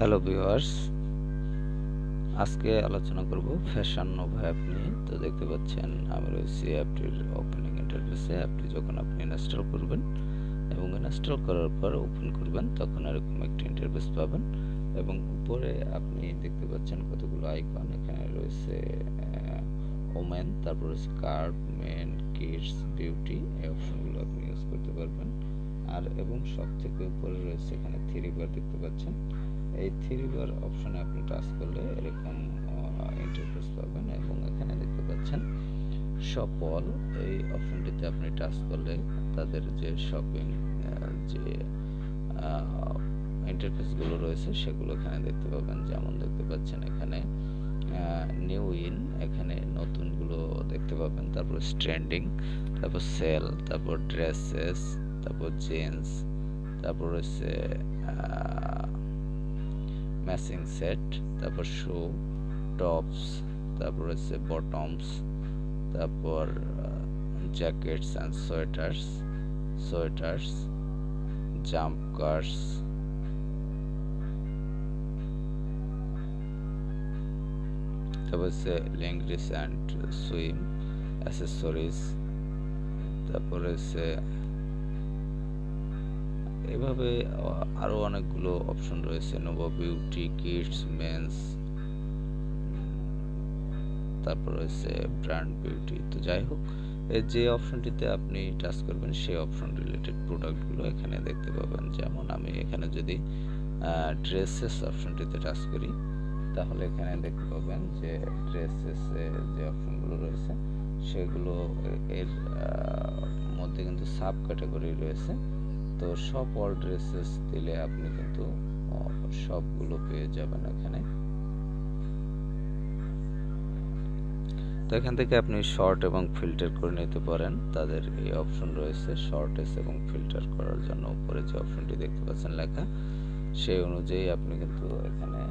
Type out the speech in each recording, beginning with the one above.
Hello viewers, আজকে আলোচনা করব ফ্যাশন নোভা অ্যাপ নিয়ে। তো দেখতে পাচ্ছেন আমি রয়েছি অ্যাপটির ওপেনিং ইন্টারফেসে। অ্যাপটি যখন আপনি ইনস্টল করবেন এবং ইনস্টল করার পর ওপেন করবেন তখন এরকম একটি ইন্টারফেস পাবেন এবং উপরে আপনি দেখতে পাচ্ছেন কতগুলো আইকন। এখানে রয়েছে ওমেন, তারপর রয়েছে কার্ভ, মেন, কিডস, বিউটি। এই অপশনগুলো আপনি ইউজ করতে পারবেন। আর এবং সব থেকে উপরে রয়েছে এখানে থ্রি বার দেখতে পাচ্ছেন। এই থ্রি বার অপশনে আপনি টাচ করলে এরকম ইন্টারফেস পাবেন এবং এখানে দেখতে পাচ্ছেন শপ অল। এই অপশনটিতে আপনি টাচ করলে তাদের যে শপিং যে ইন্টারফেসগুলো রয়েছে সেগুলো এখানে দেখতে পাবেন। যেমন দেখতে পাচ্ছেন এখানে নিউ ইন, এখানে নতুনগুলো দেখতে পাবেন। তারপর ট্রেন্ডিং, তারপর সেল, তারপর ড্রেসেস, তারপর জিন্স, তারপর রয়েছে ম্যাচিং সেট, তারপর শু, টপস, তারপর হচ্ছে বটমস, তারপর jackets and sweaters, jumpers, তারপর হচ্ছে ল্যাঙ্গরিস অ্যান্ড সুইম অ্যাসেসরিজ, তারপর হচ্ছে এভাবে আরও অনেকগুলো অপশন রয়েছে। নোভা বিউটি, কিডস, মেন্স, তারপর রয়েছে ব্র্যান্ড বিউটি। তো যাই হোক, যে অপশনটিতে আপনি টাচ করবেন সেই অপশন রিলেটেড প্রোডাক্টগুলো এখানে দেখতে পাবেন। যেমন আমি এখানে যদি ড্রেসেস অপশনটিতে টাচ করি তাহলে এখানে দেখতে পাবেন যে ড্রেসেসে যে অপশনগুলো রয়েছে সেগুলো এর মধ্যে কিন্তু সাব ক্যাটাগরি রয়েছে। তো সব অল ড্রেসেস দিলে আপনি কিন্তু সবগুলো পেয়ে যাবেন এখানে। তো এখান থেকে আপনি শর্ট এবং ফিল্টার করে নিতে পারেন। তাদের এই অপশন রয়েছে শর্টেস এবং ফিল্টার করার জন্য। উপরে যে অপশনটি দেখতে পাচ্ছেন লেখা, সেই অনুযায়ী আপনি কিন্তু এখানে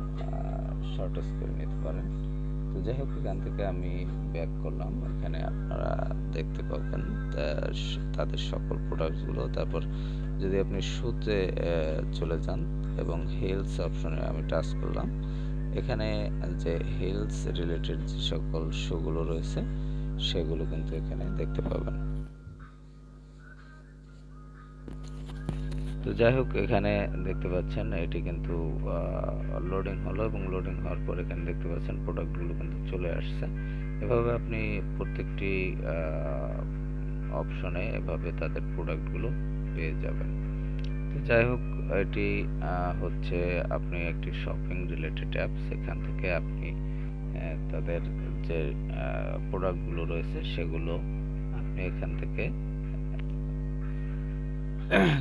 শর্টেস করে নিতে পারেন। তো যাই হোক, এখান থেকে আমি ব্যাক করলাম। এখানে আপনারা দেখতে পাবেন তাদের সকল প্রোডাক্টগুলো। তারপর যদি আপনি শুতে চলে যান এবং হিলস অপশনে আমি টাচ করলাম, এখানে যে হিলস রিলেটেড যে সকল শোগুলো রয়েছে সেগুলো কিন্তু এখানে দেখতে পাবেন। তো যাই হোক, এখানে দেখতে পাচ্ছেন এটি কিন্তু লোডিং হলো এবং লোডিং হওয়ার পর এখানে দেখতে পাচ্ছেন প্রোডাক্টগুলো কিন্তু চলে আসছে। এভাবে আপনি প্রত্যেকটি অপশনে এভাবে তাদের প্রোডাক্টগুলো পেয়ে যাবেন। তো যাই হোক, এটি হচ্ছে আপনি একটি শপিং রিলেটেড অ্যাপ। সেখান থেকে আপনি তাদের যে প্রোডাক্টগুলো রয়েছে সেগুলো আপনি এখান থেকে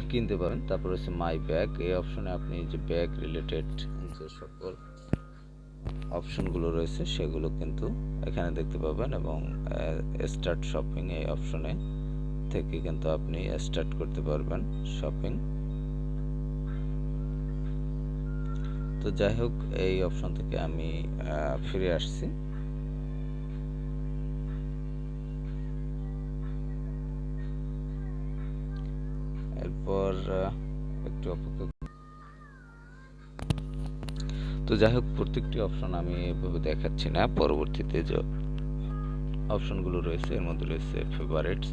কিনতে পারেন। তারপর হচ্ছে মাই ব্যাগ, এই অপশনে আপনি যে ব্যাগ রিলেটেড যে সকল অপশনগুলো রয়েছে সেগুলো কিন্তু এখানে দেখতে পাবেন এবং স্টার্ট শপিং এই অপশনে থেকে কিন্তু আপনি স্টার্ট করতে পারবেন শপিং। তো যাই হোক, এই অপশন থেকে আমি ফিরে আসছি। এরপর একটু অপেক্ষা। তো যাই হোক, প্রত্যেকটি অপশন আমি এভাবে দেখাচ্ছি না। পরবর্তীতে যে অপশনগুলো রয়েছে এর মধ্যে রয়েছে ফেভারিটস।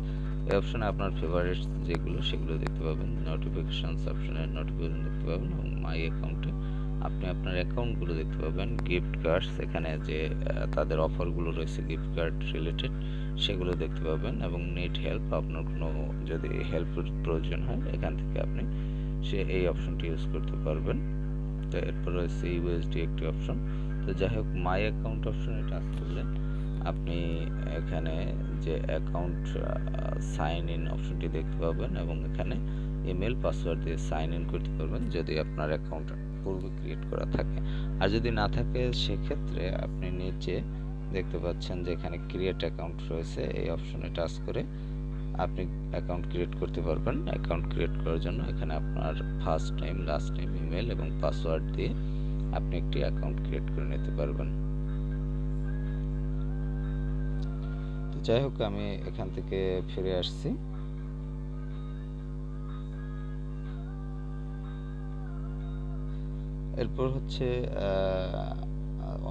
এই অপশনে আপনার ফেভারিটস যেগুলো সেগুলো দেখতে পাবেন। নোটিফিকেশনস অপশনে নোটিফিকেশন দেখতে পাবেন এবং মাই অ্যাকাউন্টে আপনি আপনার অ্যাকাউন্টগুলো দেখতে পাবেন। গিফট কার্ডস, এখানে যে তাদের অফারগুলো রয়েছে গিফট কার্ড রিলেটেড সেগুলো দেখতে পাবেন এবং নেট হেল্প, আপনার কোনো যদি হেল্পের প্রয়োজন হয় এখান থেকে আপনি এই অপশনটি ইউজ করতে পারবেন। তো এরপর রয়েছে ইউএসডি একটি অপশন। তো যাই হোক, মাই অ্যাকাউন্ট অপশনে টাচ করলে আপনি এখানে যে অ্যাকাউন্ট সাইন ইন অপশনটি দেখতে পাবেন এবং এখানে ইমেল পাসওয়ার্ড দিয়ে সাইন ইন করতে পারবেন যদি আপনার অ্যাকাউন্ট পূর্বে ক্রিয়েট করা থাকে। আর যদি না থাকে সেক্ষেত্রে আপনি নিচে দেখতে পাচ্ছেন যে এখানে ক্রিয়েট অ্যাকাউন্ট রয়েছে। এই অপশনে টাচ করে আপনি অ্যাকাউন্ট ক্রিয়েট করতে পারবেন। অ্যাকাউন্ট ক্রিয়েট করার জন্য এখানে আপনার first name, last name, email এবং পাসওয়ার্ড দিয়ে আপনি একটি অ্যাকাউন্ট ক্রিয়েট করে নিতে পারবেন। তো যাই হোক, আমি এখান থেকে ফিরে আসছি। এরপর হচ্ছে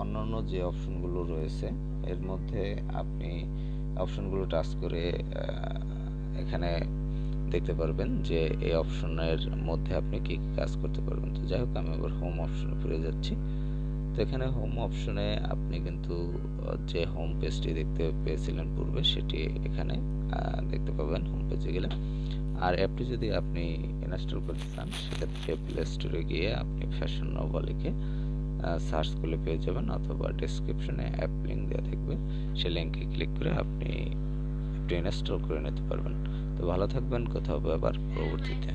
অন্যান্য যে অপশনগুলো রয়েছে এর মধ্যে আপনি অপশনগুলো টাচ করে এখানে দেখতে পারবেন যে এই অপশনের মধ্যে আপনি কি কি কাজ করতে পারবেন। তো যাই হোক আমি আবার হোম অপশনে ফিরে যাচ্ছি। তো এখানে হোম অপশনে আপনি কিন্তু যে হোম পেজটি দেখতে পেয়েছিলেন পূর্বে সেটি এখানে দেখতে পাবেন হোম পেজে গেলে। আর অ্যাপটি যদি আপনি ইনস্টল করতে চান সেক্ষেত্রে প্লে স্টোরে গিয়ে আপনি ফ্যাশন নোভা লিখে সার্চ করলে পেয়ে যাবেন, অথবা ডেসক্রিপশনে অ্যাপ লিঙ্ক দেওয়া থাকবে, সেই লিঙ্কে ক্লিক করে আপনি অ্যাপটি ইনস্টল করে নিতে পারবেন। তো ভালো থাকবেন, কথা হবে আবার পরবর্তীতে।